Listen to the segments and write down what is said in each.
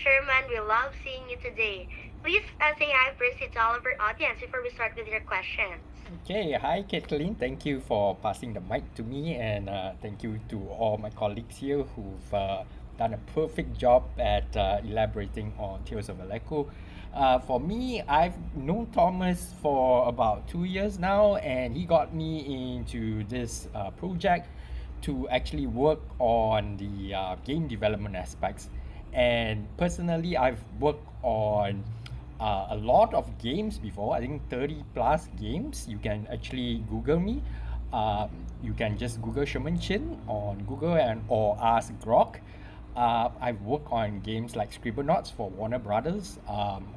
Sherman. We love seeing you today. Please say hi first to all of our audience before we start with your questions. Okay, hi Caitlyn. Thank you for passing the mic to me, and thank you to all my colleagues here who've done a perfect job at elaborating on Tales of Aleko. For me, I've known Thomas for about 2 years now, and he got me into this project to actually work on the game development aspects. And personally, I've worked on a lot of games before. I think 30 plus games. You can actually Google me. You can just Google Sherman Chin on Google and or ask Grok. I've worked on games like Scribblenauts for Warner Brothers.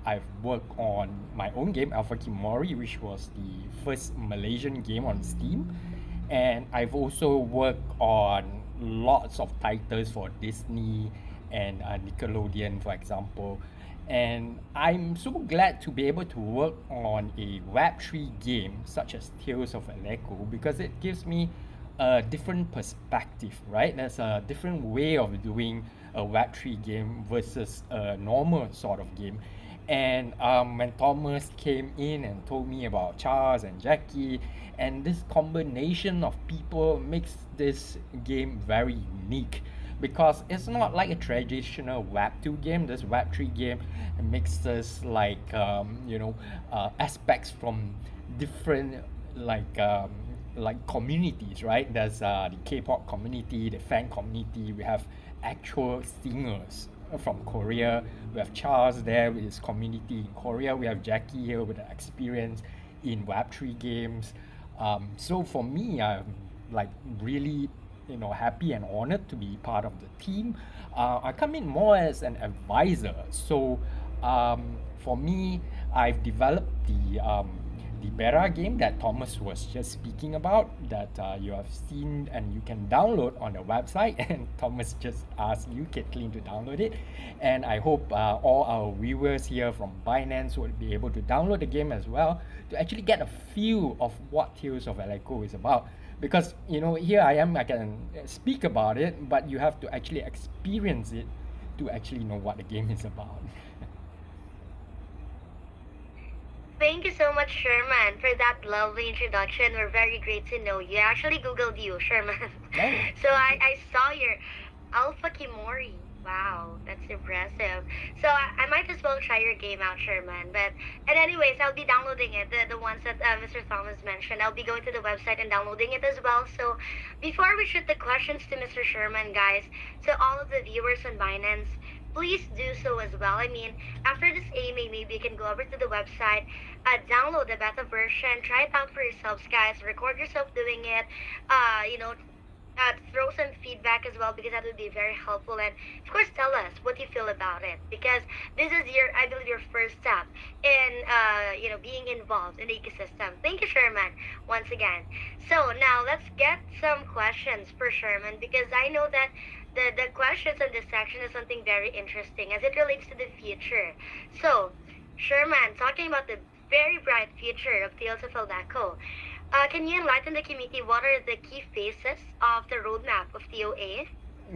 I've worked on my own game, Alpha Kimori, which was the first Malaysian game on Steam. And I've also worked on lots of titles for Disney and Nickelodeon, for example. And I'm so glad to be able to work on a Web3 game such as Tales of Aleko because it gives me a different perspective, right? There's a different way of doing a Web3 game versus a normal sort of game. And when Thomas came in and told me about Charles and Jackie, and this combination of people makes this game very unique because it's not like a traditional Web 2 game. This Web 3 game mixes aspects from different like communities, right? There's the K-pop community, the fan community. We have actual singers from Korea. We have Charles there with his community in Korea. We have Jackie here with the experience in Web3 games. So for me, I'm like really happy and honored to be part of the team. I come in more as an advisor. So for me, I've developed the beta game that Thomas was just speaking about that you have seen and you can download on the website. And Thomas just asked you, Caitlyn, to download it. And I hope all our viewers here from Binance will be able to download the game as well to actually get a feel of what Tales of Aleko is about. Because here I am, I can speak about it, but you have to actually experience it to actually know what the game is about. Thank you so much, Sherman, for that lovely introduction. We're very great to know you. I actually Googled you, Sherman. Oh, So thank you. I saw your Alpha Kimori. Wow, that's impressive. So I might as well try your game out, Sherman. And anyways, I'll be downloading it. The ones that Mr. Thomas mentioned. I'll be going to the website and downloading it as well. So before we shoot the questions to Mr. Sherman, guys, to all of the viewers on Binance, please do so as well. I mean, after this AMA, maybe you can go over to the website, download the beta version, try it out for yourselves, guys. Record yourself doing it. Uh, you know, throw some feedback as well because that would be very helpful. And of course, tell us what you feel about it because this is your, I believe, your first step in, being involved in the ecosystem. Thank you, Sherman, once again. So now let's get some questions for Sherman because I know that the questions in this section is something very interesting as it relates to the future. So, Sherman, talking about the very bright future of Tales of Aleko, can you enlighten the community what are the key phases of the roadmap of TOA?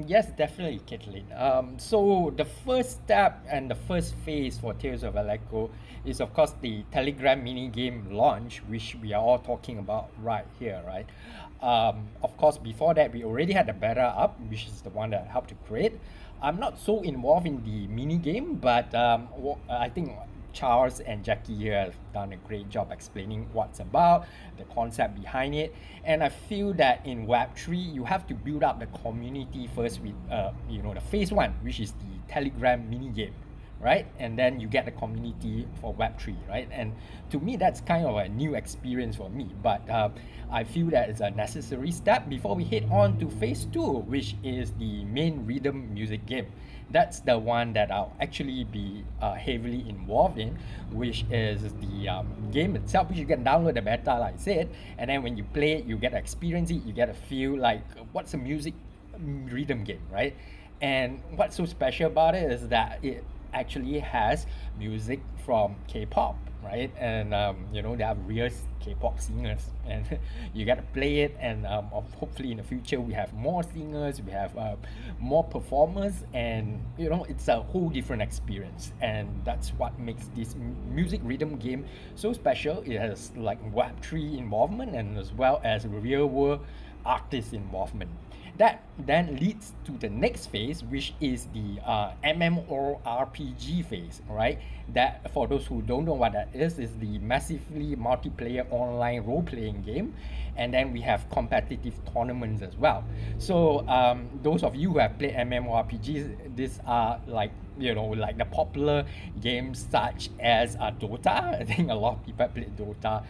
Yes, definitely, Caitlin. So the first step and the first phase for Tales of Aleko is, of course, the Telegram mini game launch, which we are all talking about right here, right? Of course, before that, we already had the beta up, which is the one that I helped to create. I'm not so involved in the mini game, but I think Charles and Jackie here have done a great job explaining what's about, the concept behind it. And I feel that in Web3, you have to build up the community first with, the phase one, which is the Telegram mini game, right? And then you get the community for Web3, right? And to me, that's kind of a new experience for me. But I feel that it's a necessary step before we head on to phase two, which is the main rhythm music game. That's the one that I'll actually be heavily involved in, which is the game itself, which you can download the beta, like I said, and then when you play it, you get to experience it, you get to feel like what's a music rhythm game, right? And what's so special about it is that it actually has music from K-pop, right? And you know, there are real K-pop singers, and you got to play it. And hopefully in the future we have more singers, we have more performers, and you know, it's a whole different experience. And that's what makes this music rhythm game so special. It has like Web3 involvement and as well as real world artist involvement. That then leads to the next phase, which is the MMORPG phase, right? That, for those who don't know what that is the massively multiplayer online role-playing game, and then we have competitive tournaments as well. So those of you who have played MMORPGs, these are like, you know, like the popular games such as Dota. I think a lot of people play Dota,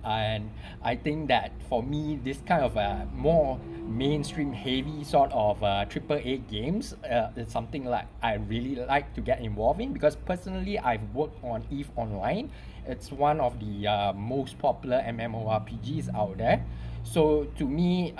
and I think that for me, this kind of more mainstream heavy sort of AAA games is something like I really like to get involved in, because personally I've worked on EVE Online. It's one of the most popular MMORPGs out there. So to me,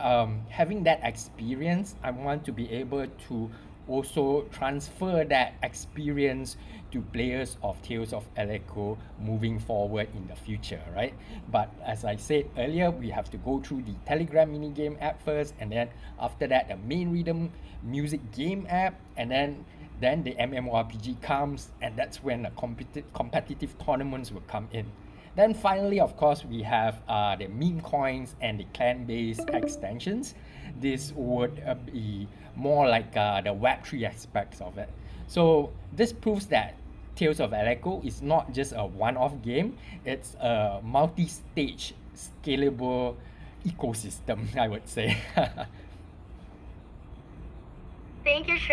having that experience, I want to be able to also transfer that experience to players of Tales of Aleko moving forward in the future, right? But as I said earlier, we have to go through the Telegram minigame app first, and then after that, the main rhythm music game app, and then the MMORPG comes, and that's when the competitive tournaments will come in. Then finally, of course, we have the meme coins and the clan-based extensions. This would be more like the Web3 aspects of it. So this proves that Tales of Aleko is not just a one-off game, it's a multi-stage, scalable ecosystem, I would say. Thank you, Sherman.